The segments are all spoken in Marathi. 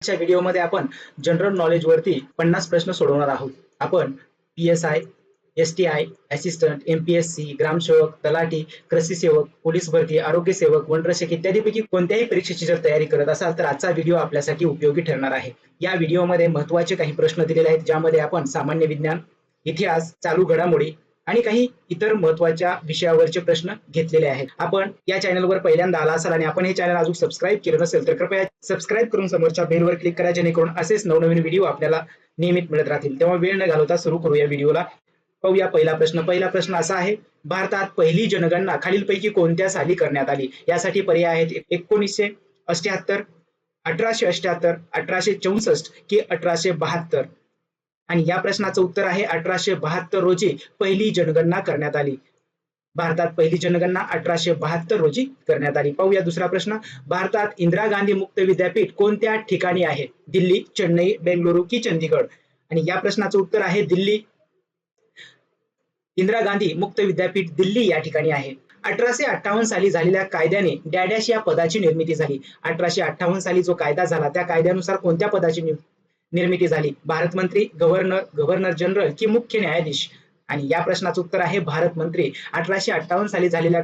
आजच्या व्हिडिओमध्ये आपण जनरल नॉलेज वरती 50 प्रश्न सोडवणार आहोत। आपण PSI, STI, असिस्टंट, MPSC, ग्रामसेवक, तलाठी, कृषी सेवक, पोलीस भरती, आरोग्य सेवक, वनरक्षक इत्यादीपैकी कोणत्याही परीक्षेची जर तयारी करत असाल तर आजचा व्हिडिओ आपल्यासाठी उपयोगी ठरणार आहे। या व्हिडिओमध्ये महत्त्वाचे काही प्रश्न दिलेले आहेत, ज्यामध्ये आपण सामान्य विज्ञान, इतिहास, चालू घडामोडी आणि काही इतर महत्त्वाच्या विषयावरचे प्रश्न घेतलेले आहेत। आपण या चॅनलवर पहिल्यांदा आला असाल आणि आपण हे चॅनल अजून सबस्क्राइब केलं नसेल तर कृपया सबस्क्राइब करून समोरच्या बेलवर क्लिक करा, जेणेकरून असेच नवनवीन व्हिडिओ आपल्याला नियमित मिळत राहतील। तेव्हा वेळ न घालवता सुरू करूया व्हिडिओला। पाहूया पहिला प्रश्न असा आहे, भारतात पहिली जनगणना खालीलपैकी कोणत्या साली करण्यात आली? यासाठी पर्याय आहेत 1978, 1878, 1864 की 1872। आणि या प्रश्नाचं उत्तर आहे 1872 रोजी पहिली जनगणना करण्यात आली। भारतात पहिली जनगणना 1872 रोजी करण्यात आली। पाहूया दुसरा प्रश्न, भारतात इंदिरा गांधी मुक्त विद्यापीठ कोणत्या ठिकाणी आहे? दिल्ली, चेन्नई, बेंगळुरू की चंदीगड? आणि या प्रश्नाचं उत्तर आहे दिल्ली। इंदिरा गांधी मुक्त विद्यापीठ दिल्ली या ठिकाणी आहे। 1858 साली झालेल्या कायद्याने डॅडॅश या पदाची निर्मिती झाली। 1858 साली जो कायदा झाला त्या कायद्यानुसार कोणत्या पदाची निर्मिती झाली? भारत मंत्री, गव्हर्नर, गव्हर्नर जनरल की मुख्य न्यायाधीश? आणि या प्रश्नाचं उत्तर आहे भारत मंत्री। 1858 साली झालेल्या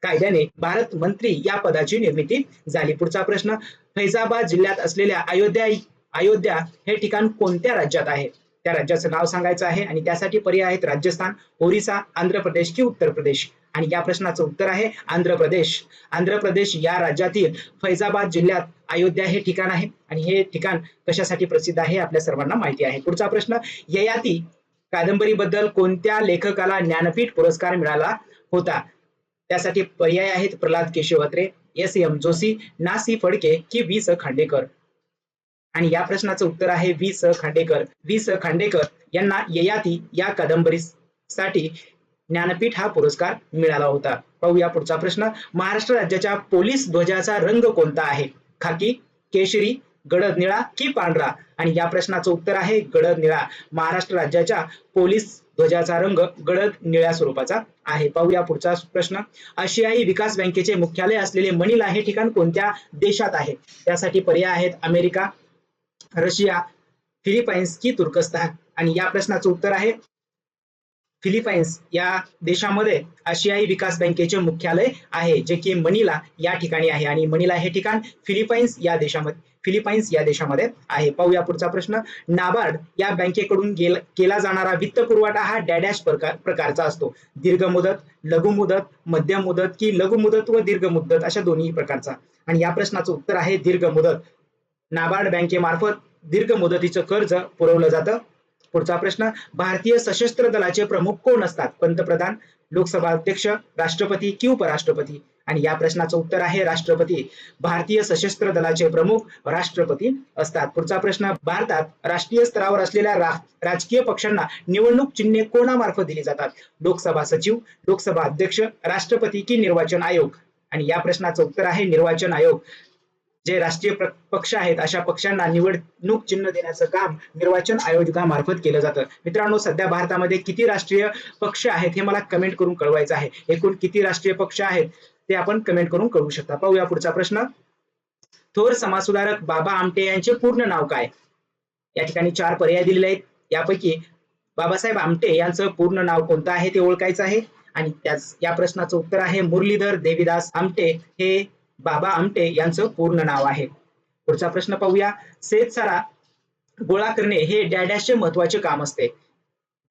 कायद्याने भारत मंत्री या पदाची निर्मिती झाली। पुढचा प्रश्न, फैजाबाद जिल्ह्यात असलेल्या अयोध्या हे ठिकाण कोणत्या राज्यात आहे? त्या राज्याचं नाव सांगायचं आहे आणि त्यासाठी पर्याय आहेत राजस्थान, ओरिसा, आंध्र प्रदेश की उत्तर प्रदेश? आणि या प्रश्नाचं उत्तर आहे आंध्र प्रदेश। आंध्र प्रदेश या राज्यातील फैजाबाद जिल्ह्यात अयोध्या हे ठिकाण आहे आणि हे ठिकाण कशासाठी प्रसिद्ध आहे आपल्या सर्वांना माहिती आहे। पुढचा प्रश्न, ययाती कादंबरीबद्दल कोणत्या लेखकाला ज्ञानपीठ पुरस्कार मिळाला होता? त्यासाठी पर्याय आहेत प्रल्हाद केशव अत्रे, S.M. जोशी, ना.सी. फडके की V.स. खांडेकर? आणि या प्रश्नाचं उत्तर आहे V.स. खांडेकर। V.स. खांडेकर यांना ययाती या कादंबरीसाठी ज्ञानपीठ हा पुरस्कार मिळाला होता। पाहूया पुढचा प्रश्न, महाराष्ट्र राज्याच्या पोलीस ध्वजाचा रंग कोणता आहे? खाकी, केशरी, गडद निळा की पांढरा? आणि या प्रश्नाचं उत्तर आहे गडद निळा। महाराष्ट्र राज्याच्या पोलीस ध्वजाचा रंग गडद निळ्या स्वरूपाचा आहे। पाहूया पुढचा प्रश्न, आशियाई विकास बँकेचे मुख्यालय असलेले मनिला हे ठिकाण कोणत्या देशात आहे? त्यासाठी पर्याय आहेत अमेरिका, रशिया, फिलिपाईन्स की तुर्कस्तान? आणि या प्रश्नाचं उत्तर आहे फिलिपाईन्स या देशामध्ये आशियाई विकास बँकेचे मुख्यालय आहे, जे की मनिला या ठिकाणी आहे आणि मनिला हे ठिकाण फिलिपाईन्स या देशामध्ये आहे। पाहूया पुढचा प्रश्न, नाबार्ड या बँकेकडून केला जाणारा वित्त पुरवठा हा डॅडॅश प्रकारचा असतो? दीर्घ मुदत, लघु मुदत, मध्यम मुदत की लघु मुदत व दीर्घ मुदत अशा दोन्ही प्रकारचा? आणि या प्रश्नाचं उत्तर आहे दीर्घ मुदत। नाबार्ड बँकेमार्फत दीर्घ मुदतीचं कर्ज पुरवलं जातं। पुढचा प्रश्न, भारतीय सशस्त्र दलाचे प्रमुख कोण असतात? पंतप्रधान, लोकसभा अध्यक्ष, राष्ट्रपती की उपराष्ट्रपती? आणि या प्रश्नाचं उत्तर आहे राष्ट्रपती। भारतीय सशस्त्र दलाचे प्रमुख राष्ट्रपती असतात। पुढचा प्रश्न, भारतात राष्ट्रीय स्तरावर असलेल्या राजकीय पक्षांना निवडणूक चिन्हे कोणामार्फत दिली जातात? लोकसभा सचिव, लोकसभा अध्यक्ष, राष्ट्रपती की निर्वाचन आयोग? आणि या प्रश्नाचं उत्तर आहे निर्वाचन आयोग। जे राष्ट्रीय पक्ष आहेत अशा पक्षांना निवडणूक चिन्ह देण्याचं काम निर्वाचन आयोगामार्फत केलं जातं। मित्रांनो, सध्या भारतामध्ये किती राष्ट्रीय पक्ष आहेत हे मला कमेंट करून कळवायचं आहे। एकूण किती राष्ट्रीय पक्ष आहेत ते आपण कमेंट करून कळवू शकता। पाहूया पुढचा प्रश्न, थोर समाजसुधारक बाबा आमटे यांचे पूर्ण नाव काय? या ठिकाणी 4 पर्याय दिलेले आहेत, यापैकी बाबासाहेब आमटे यांचं पूर्ण नाव कोणतं आहे ते ओळखायचं आहे आणि या प्रश्नाचं उत्तर आहे मुरलीधर देवीदास आमटे हे बाबा आमटे यांचं पूर्ण नाव आहे। पुढचा प्रश्न पाहूया, शेतसारा गोळा करणे हे डॅडॅशचे महत्त्वाचे काम असते?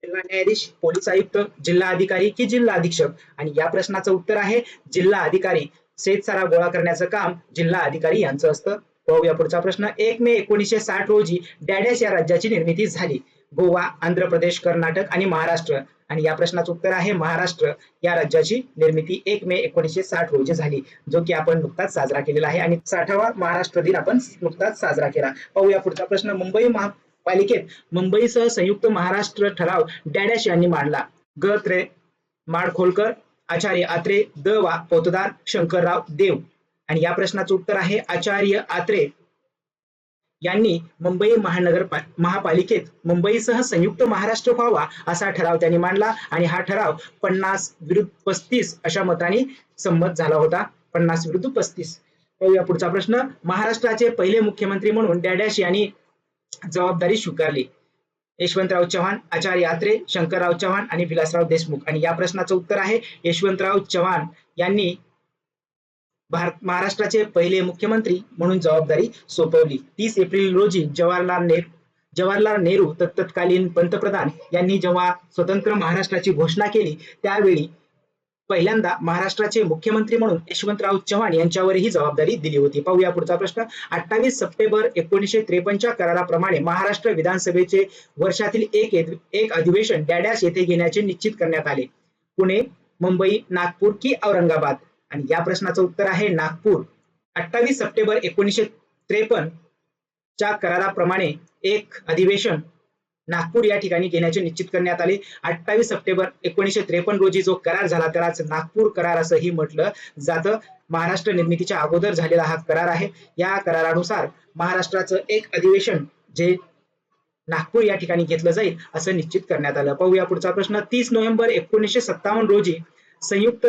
जिल्हा न्यायाधीश, पोलीस आयुक्त, जिल्हा अधिकारी की जिल्हा अधीक्षक? आणि या प्रश्नाचं उत्तर आहे जिल्हा अधिकारी। शेतसारा गोळा करण्याचं काम जिल्हा अधिकारी यांचं असतं। पाहूया पुढचा प्रश्न, 1 मे 1960 रोजी डॅडॅश या राज्याची निर्मिती झाली? गोवा, आंध्र प्रदेश, कर्नाटक आणि महाराष्ट्र? आणि या प्रश्नाचं उत्तर आहे महाराष्ट्र या राज्याची निर्मिती 1 मे 1960 रोजी झाली, जो की आपण नुकताच साजरा केलेला आहे आणि 60वा महाराष्ट्र दिन आपण नुकताच साजरा केला। पाहूया पुढचा प्रश्न, मुंबई महापालिकेत मुंबईसह संयुक्त महाराष्ट्र ठराव डॅडॅश यांनी मांडला? ग. माडखोलकर, आचार्य आत्रे, द. वा. पोतदार, शंकरराव देव? आणि या प्रश्नाचं उत्तर आहे आचार्य आत्रे यांनी मुंबई महापालिकेत मुंबईसह संयुक्त महाराष्ट्र व्हावा असा ठराव त्यांनी मांडला आणि हा ठराव 50 विरुद्ध 35 अशा मतांनी संमत झाला होता। 50 विरुद्ध 35। पाहूया पुढचा प्रश्न. महाराष्ट्राचे पहिले मुख्यमंत्री म्हणून डॅडॅश यांनी जबाबदारी स्वीकारली. यशवंतराव चव्हाण, आचार्य आत्रे, शंकरराव चव्हाण आणि विलासराव देशमुख. आणि या प्रश्नाचं उत्तर आहे यशवंतराव चव्हाण यांनी महाराष्ट्राचे पहिले मुख्यमंत्री म्हणून जबाबदारी सोपवली. 30 एप्रिल रोजी जवाहरलाल नेहरू तत्कालीन पंतप्रधान यांनी जेव्हा स्वतंत्र महाराष्ट्राची घोषणा केली त्यावेळी पहिल्यांदा महाराष्ट्राचे मुख्यमंत्री म्हणून यशवंतराव चव्हाण यांच्यावर ही जबाबदारी दिली होती. पाहूया पुढचा प्रश्न. 28 सप्टेंबर 1953 कराराप्रमाणे महाराष्ट्र विधानसभेचे वर्षातील एक अधिवेशन डॅडॅश येथे घेण्याचे निश्चित करण्यात आले. पुणे, मुंबई, नागपूर की औरंगाबाद. आणि या प्रश्नाचं उत्तर आहे नागपूर. 28 सप्टेंबर 1953 च्या कराराप्रमाणे एक अधिवेशन नागपूर या ठिकाणी घेण्याचे निश्चित करण्यात आले. 28 सप्टेंबर 1953 रोजी जो करार झाला त्यालाच नागपूर करार असंही म्हटलं जातं. महाराष्ट्र निर्मितीच्या अगोदर झालेला हा करार आहे. या करारानुसार महाराष्ट्राचं एक अधिवेशन जे नागपूर या ठिकाणी घेतलं जाईल असं निश्चित करण्यात आलं. पाहूया पुढचा प्रश्न. 30 नोव्हेंबर 1957 रोजी संयुक्त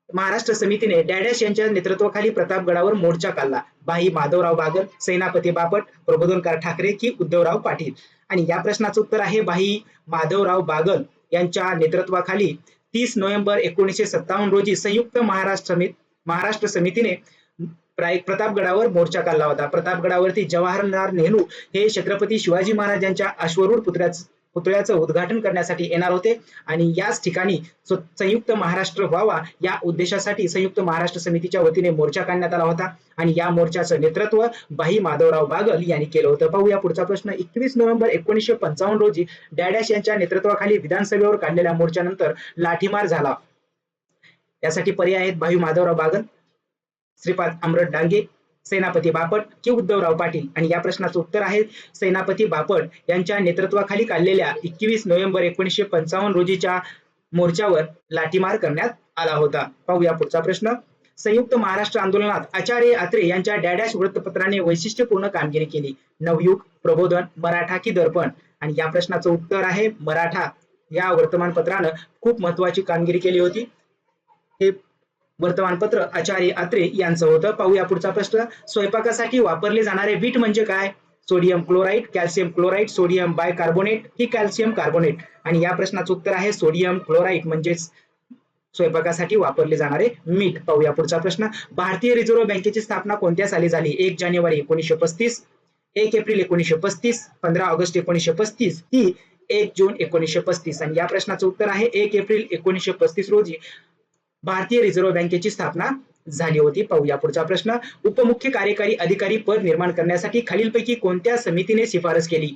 महाराष्ट्र समितीने डॅडॅश यांच्या नेतृत्वाखाली प्रतापगडावर मोर्चा काढला. भाई माधवराव बागल, सेनापती बापट, प्रबोधनकार ठाकरे की उद्धवराव पाटील. आणि या प्रश्नाचं उत्तर आहे भाई माधवराव बागल यांच्या नेतृत्वाखाली 30 नोव्हेंबर 1957 रोजी संयुक्त महाराष्ट्र समितीने प्रतापगडावर मोर्चा काढला होता. प्रतापगडावरती जवाहरलाल नेहरू हे छत्रपती शिवाजी महाराजांच्या अश्वरूढ पुतळ्याचं उद्घाटन करण्यासाठी येणार होते आणि याच ठिकाणी संयुक्त महाराष्ट्र व्हावा या उद्देशासाठी संयुक्त महाराष्ट्र समितीच्या वतीने मोर्चा काढण्यात आला होता आणि या मोर्चाचं नेतृत्व भाई माधवराव बागल यांनी केलं होतं. पाहूया पुढचा प्रश्न. 21 नोव्हेंबर 1955 रोजी डॅडॅश यांच्या नेतृत्वाखाली विधानसभेवर काढलेल्या मोर्चानंतर लाठीमार झाला. यासाठी पर्याय आहेत भाई माधवराव बागल, श्रीपाद अमरत डांगे, सेनापती बापट की उद्धवराव पाटील. आणि या प्रश्नाचं उत्तर आहे सेनापती बापट यांच्या नेतृत्वाखाली काढलेल्या 21 नोव्हेंबर 1955 रोजीच्या मोर्चावर लाठीमार करण्यात आला होता. पाहूया पुढचा प्रश्न. संयुक्त महाराष्ट्र आंदोलनात आचार्य आत्रे यांच्या डॅडॅश वृत्तपत्राने वैशिष्ट्यपूर्ण कामगिरी केली. नवयुग, प्रबोधन, मराठा की दर्पण. आणि या प्रश्नाचं उत्तर आहे मराठा या वर्तमानपत्रानं खूप महत्वाची कामगिरी केली होती. हे वर्तमानपत्र आचार्य आत्रे यांचं होतं. पाहूया पुढचा प्रश्न. स्वयंपाकासाठी वापरले जाणारे वीट म्हणजे काय? Sodium chloride, calcium chloride, sodium bicarbonate की कॅल्शियम कार्बोनेट. आणि या प्रश्नाचं उत्तर आहे सोडियम क्लोराईड म्हणजेच स्वयंपाकासाठी वापरले जाणारे मीठ. पाहूया पुढचा प्रश्न. भारतीय रिझर्व्ह बँकेची स्थापना कोणत्या साली झाली? 1 जानेवारी 1935, 1 एप्रिल 1935, 15 ऑगस्ट 1935 की 1 जून 1935. आणि या प्रश्नाचं उत्तर आहे 1 एप्रिल 1935 रोजी भारतीय रिझर्व्ह बँकेची स्थापना झाली होती. पाहूया पुढचा प्रश्न. उपमुख्य कार्यकारी अधिकारी पद निर्माण करण्यासाठी खालीलपैकी कोणत्या समितीने शिफारस केली?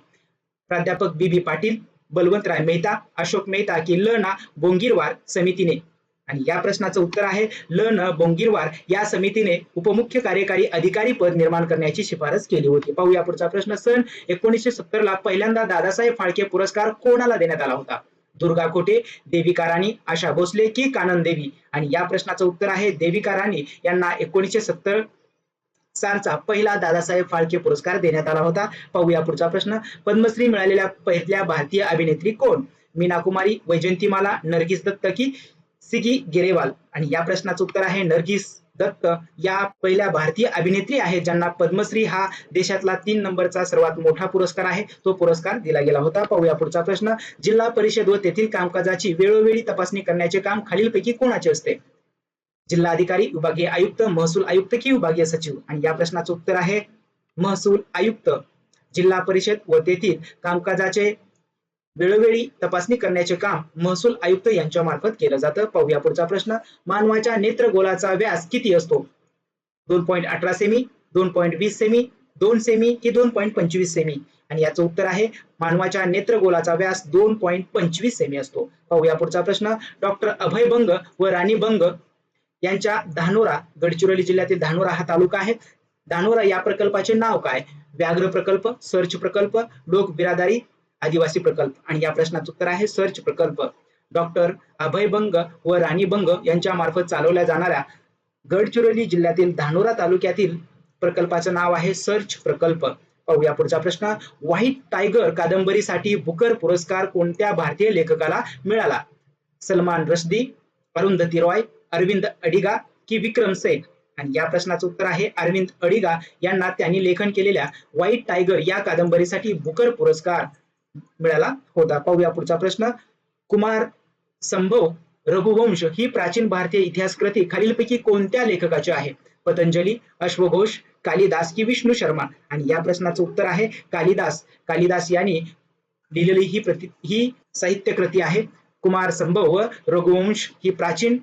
प्राध्यापक बी पाटील, बलवंतराय मेहता, अशोक मेहता की ल ना बोंगीरवार समितीने. आणि या प्रश्नाचं उत्तर आहे ल न बोंगीरवार या समितीने उपमुख्य कार्यकारी अधिकारी पद निर्माण करण्याची शिफारस केली होती. पाहूया पुढचा प्रश्न. सन 1970 ला पहिल्यांदा दादासाहेब फाळके पुरस्कार कोणाला देण्यात आला होता? दुर्गा खोटे, देविका राणी, आशा भोसले की कानन देवी. आणि या प्रश्नाचं उत्तर आहे देविका राणी यांना 1970 सालचा पहिला दादासाहेब फाळके पुरस्कार देण्यात आला होता. पाहूया पुढचा प्रश्न. पद्मश्री मिळालेल्या पहिल्या भारतीय अभिनेत्री कोण? मीना कुमारी, वैजयंतीमाला, नर्गिस दत्त की सिगी गेरेवाल. आणि या प्रश्नाचं उत्तर आहे नर्गिस दत्त या पहिल्या भारतीय अभिनेत्री आहेत ज्यांना पद्मश्री हा देशातला 3 नंबरचा सर्वात मोठा पुरस्कार आहे. तो पुरस्कार दिला गेला होता. पाहूया पुढचा प्रश्न. जिल्हा परिषद व तेथील कामकाजाची वेळोवेळी तपासणी करण्याचे काम खालीलपैकी कोणाचे असते? जिल्हाधिकारी, विभागीय आयुक्त, महसूल आयुक्त की विभागीय सचिव. आणि या प्रश्नाचं उत्तर आहे महसूल आयुक्त. जिल्हा परिषद व तेथील कामकाजाचे वेळोवेळी तपासणी करण्याचे काम महसूल आयुक्त यांच्या मार्फत केलं जातं. पाहूया पुढचा प्रश्न. मानवाच्या नेत्रगोलाचा व्यास किती असतो? 2.18 सेमी, 2.20 सेमी, 2 सेमी की 2.25 सेमी. आणि याचं उत्तर आहे मानवाच्या नेत्रगोलाचा व्यास 2.25 सेमी असतो. पाहूया पुढचा प्रश्न. डॉक्टर अभय बंग व राणी बंग यांच्या धानोरा, गडचिरोली जिल्ह्यातील धानोरा हा तालुका आहे. धानोरा या प्रकल्पाचे नाव काय? व्याघ्र प्रकल्प, सर्च प्रकल्प, लोक बिरादारी, आदिवासी प्रकल्प. आणि या प्रश्नाचं उत्तर आहे सर्च प्रकल्प. डॉक्टर अभय बंग व राणी बंग यांच्या मार्फत चालवल्या जाणाऱ्या गडचिरोली जिल्ह्यातील धानोरा तालुक्यातील प्रकल्पाचं नाव आहे सर्च प्रकल्प. पाहूया पुढचा प्रश्न. व्हाईट टायगर कादंबरीसाठी बुकर पुरस्कार कोणत्या भारतीय लेखकाला मिळाला? सलमान रश्दी, अरुंधती रॉय, अरविंद अडिगा की विक्रम सेठ. आणि या प्रश्नाचं उत्तर आहे अरविंद अडिगा यांना त्यांनी लेखन केलेल्या व्हाईट टायगर या कादंबरीसाठी बुकर पुरस्कार मिळाला होता. पाहूया पुढचा प्रश्न. कुमार संभव रघुवंश ही प्राचीन भारतीय इतिहास कृती खालीलपैकी कोणत्या लेखकाची आहे? पतंजली, अश्वघोष, कालिदास की विष्णू शर्मा? आणि या प्रश्नाचं उत्तर आहे कालिदास. कालिदास यांनी लिहिलेली ही साहित्य कृती आहे. कुमार संभव व रघुवंश ही प्राचीन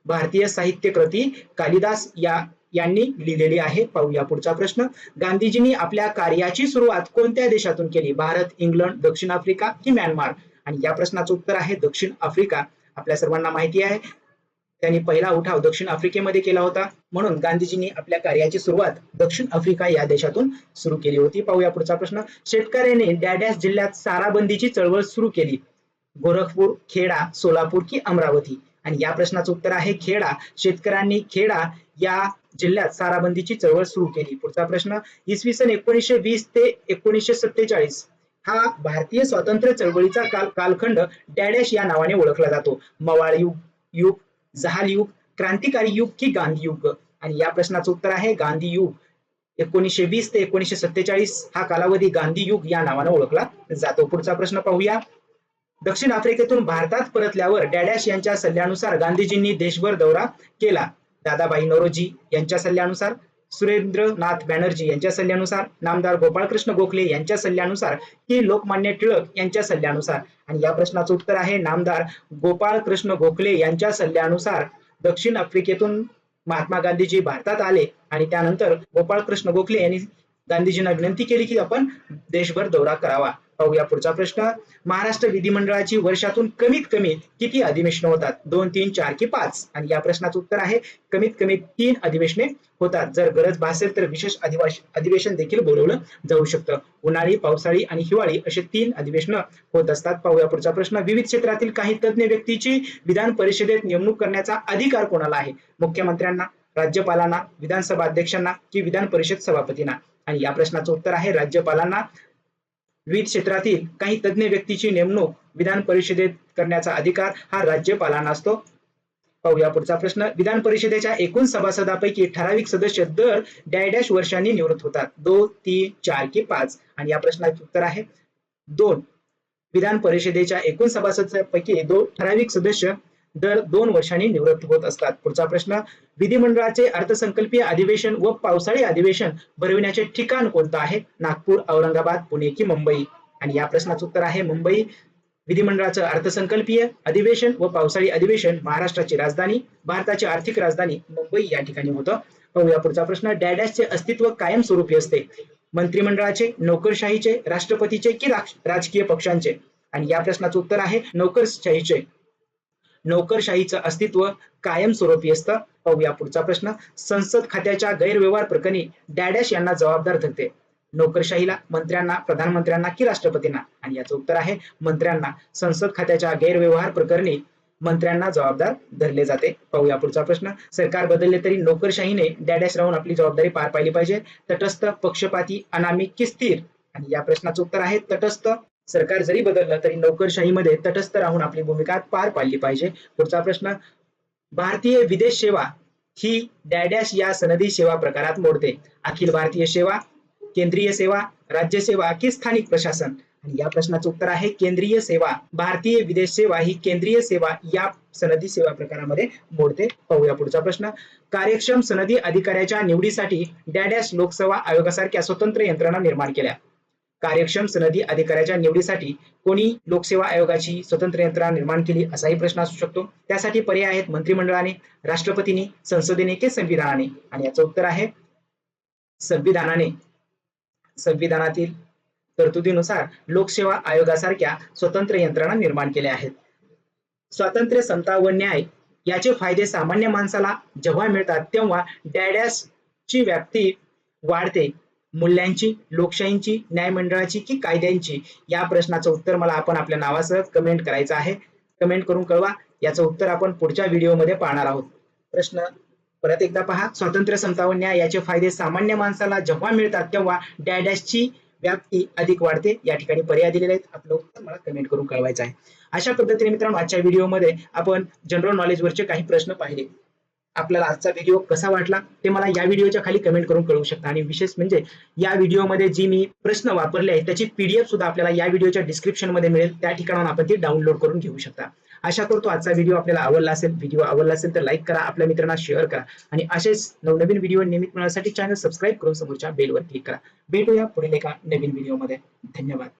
भारतीय साहित्य कृती कालिदास यांनी लिहिलेली आहे. पाहूया पुढचा प्रश्न. गांधीजींनी आपल्या कार्याची सुरुवात कोणत्या देशातून केली? भारत, इंग्लंड, दक्षिण आफ्रिका की म्यानमार? आणि या प्रश्नाचं उत्तर आहे दक्षिण आफ्रिका. आपल्या सर्वांना माहिती आहे त्यांनी पहिला उठाव दक्षिण आफ्रिकेमध्ये केला होता, म्हणून गांधीजींनी आपल्या कार्याची सुरुवात दक्षिण आफ्रिका या देशातून सुरू केली होती. पाहूया पुढचा प्रश्न. शेतकऱ्यांनी डॅडॅश जिल्ह्यात साराबंदीची चळवळ सुरू केली? गोरखपूर, खेडा, सोलापूर की अमरावती? आणि या प्रश्नाचं उत्तर आहे खेडा. शेतकऱ्यांनी खेडा या जिल्ह्यात साराबंदीची चळवळ सुरू केली. पुढचा प्रश्न. इसवी सन 1920 ते 1947 हा भारतीय स्वातंत्र्य चळवळीचा कालखंड डॅडॅश या नावाने ओळखला जातो? मवाळ युग, जहाल युग, क्रांतिकारी युग की गांधी युग? आणि या प्रश्नाचं उत्तर आहे गांधी युग. 1920 ते 1947 हा कालावधी गांधी युग या नावाने ओळखला जातो. पुढचा प्रश्न पाहूया. दक्षिण आफ्रिकेतून भारतात परतल्यावर डॅडॅश यांच्या सल्ल्यानुसार गांधीजींनी देशभर दौरा केला? दादाभाई नौरोजी यांच्या सल्ल्यानुसार, सुरेंद्रनाथ बॅनर्जी यांच्या सल्ल्यानुसार, नामदार गोपाळकृष्ण गोखले यांच्या सल्ल्यानुसार की लोकमान्य टिळक यांच्या सल्ल्यानुसार? आणि या प्रश्नाचं उत्तर आहे नामदार गोपाळकृष्ण गोखले यांच्या सल्ल्यानुसार दक्षिण आफ्रिकेतून महात्मा गांधीजी भारतात आले आणि त्यानंतर गोपाळकृष्ण गोखले यांनी गांधीजींना विनंती केली की आपण देशभर दौरा करावा. पाहूया पुढचा प्रश्न. महाराष्ट्र विधिमंडळाची वर्षातून कमीत कमी किती अधिवेशने होतात? 2, 3, 4 की 5? आणि या प्रश्नाचं उत्तर आहे कमीत कमी 3 अधिवेशने होतात. जर गरज भासेल तर विशेष अधिवेशन देखील बोलवलं जाऊ शकतं. उन्हाळी, पावसाळी आणि हिवाळी असे 3 अधिवेशन होत असतात. पाहूया पुढचा प्रश्न. विविध क्षेत्रातील काही तज्ञ व्यक्तीची विधान परिषदेत नेमणूक करण्याचा अधिकार कोणाला आहे? मुख्यमंत्र्यांना, राज्यपालांना, विधानसभा अध्यक्षांना की विधान परिषद सभापतींना? आणि या प्रश्नाचं उत्तर आहे राज्यपालांना. विविध क्षेत्रातील काही तज्ञ व्यक्तीची नेमणूक विधान परिषदेत करण्याचा अधिकार हा राज्यपालांना असतो. पाहूया पुढचा प्रश्न. विधान परिषदेच्या एकूण सभासदांपैकी ठराविक सदस्य दर डॅश वर्षांनी निवृत्त होतात? 2, 3, 4 की 5? आणि या प्रश्नाचे उत्तर आहे 2. विधान परिषदेच्या एकूण सभासदांपैकी ठराविक सदस्य दर 2 वर्षांनी निवृत्त होत असतात. पुढचा प्रश्न. विधिमंडळाचे अर्थसंकल्पीय अधिवेशन व पावसाळी अधिवेशन भरविण्याचे ठिकाण कोणतं आहे? नागपूर, औरंगाबाद, पुणे की मुंबई? आणि या प्रश्नाचं उत्तर आहे मुंबई. विधिमंडळाचं अर्थसंकल्पीय अधिवेशन व पावसाळी अधिवेशन महाराष्ट्राची राजधानी, भारताची आर्थिक राजधानी मुंबई या ठिकाणी होतं. पाहूया पुढचा प्रश्न. डॅडॅशचे अस्तित्व कायमस्वरूपी असते? मंत्रिमंडळाचे, नोकरशाहीचे, राष्ट्रपतीचे की राजकीय पक्षांचे? आणि या प्रश्नाचं उत्तर आहे नोकरशाहीचे. नोकरशाहीचं अस्तित्व कायमस्वरूपी असतं. पाहूया पुढचा प्रश्न. संसद खात्याच्या गैरव्यवहार प्रकरणी डॅडॅश यांना जबाबदार धरते? नोकरशाहीला, मंत्र्यांना, प्रधानमंत्र्यांना की राष्ट्रपतींना? आणि याचं उत्तर आहे मंत्र्यांना. संसद खात्याच्या गैरव्यवहार प्रकरणी मंत्र्यांना जबाबदार धरले जाते. पाहूया पुढचा प्रश्न. सरकार बदलले तरी नोकरशाहीने डॅडॅश राहून आपली जबाबदारी पार पाडली पाहिजे? तटस्थ, पक्षपाती, अनामिक की स्थिर? आणि या प्रश्नाचं उत्तर आहे तटस्थ. सरकार जरी बदललं तरी नोकरशाहीमध्ये तटस्थ राहून आपली भूमिका पार पाडली पाहिजे. पुढचा प्रश्न. भारतीय विदेश सेवा ही डॅडॅश या सनदी सेवा प्रकारात मोडते? अखिल भारतीय सेवा, केंद्रीय सेवा, राज्य सेवा की स्थानिक प्रशासन? आणि या प्रश्नाचं उत्तर आहे केंद्रीय सेवा. भारतीय विदेश सेवा ही केंद्रीय सेवा या सनदी सेवा प्रकारामध्ये मोडते. पाहूया पुढचा प्रश्न. कार्यक्षम सनदी अधिकाऱ्याच्या निवडीसाठी डॅडॅश लोकसेवा आयोगासारख्या स्वतंत्र यंत्रणा निर्माण केल्या? कार्यक्षम सनदी अधिकाऱ्याच्या निवडीसाठी कोणी लोकसेवा आयोगाची स्वतंत्र यंत्रणा निर्माण केली असाही प्रश्न असू शकतो. त्यासाठी पर्याय आहेत मंत्रिमंडळाने, राष्ट्रपतीने, संसदेने की संविधानाने? आणि याचं उत्तर आहे संविधानाने. संविधानातील तरतुदीनुसार लोकसेवा आयोगासारख्या स्वतंत्र यंत्रणा निर्माण केल्या आहेत. स्वातंत्र्य, समता व न्याय याचे फायदे सामान्य माणसाला जेव्हा मिळतात तेव्हा डॅडॅशची व्याप्ती वाढते? मूल्यांची, लोकशाहीची, न्यायमंडळाची की कायद्यांची? या प्रश्नाचं उत्तर मला आपण आपल्या नावासह कमेंट करायचं आहे. कमेंट करून कळवा. याचं उत्तर आपण पुढच्या व्हिडिओमध्ये पाहणार आहोत. प्रश्न परत एकदा पहा. स्वातंत्र्य, समता व न्याय याचे फायदे सामान्य माणसाला जेव्हा मिळतात तेव्हा डॅडॅशची व्याप्ती अधिक वाढते. या ठिकाणी पर्याय दिलेले आहेत. आपलं उत्तर मला कमेंट करून कळवायचं आहे. अशा पद्धतीने मित्रांनो आजच्या व्हिडिओमध्ये आपण जनरल नॉलेज वरचे काही प्रश्न पाहिले. आपल्याला आजचा व्हिडिओ कसा वाटला ते मला या व्हिडिओच्या खाली कमेंट करून कळवू शकता आणि विशेष म्हणजे या व्हिडिओमध्ये जी मी प्रश्न वापरले आहेत त्याची PDF सुद्धा आपल्याला या व्हिडिओच्या डिस्क्रिप्शन मध्ये मिळेल, त्या ठिकाणाहून आपण ती डाउनलोड करून घेऊ शकता. आशा करतो आजचा व्हिडिओ आपल्याला आवडला असेल. व्हिडिओ आवडला असेल तर लाईक करा, आपल्या मित्रांना शेअर करा आणि असेच नवनवीन व्हिडिओ नियमित मिळण्यासाठी चॅनल सबस्क्राईब करून समोरच्या बेलवर क्लिक करा. भेटूया पुढील एका नवीन व्हिडिओमध्ये. धन्यवाद.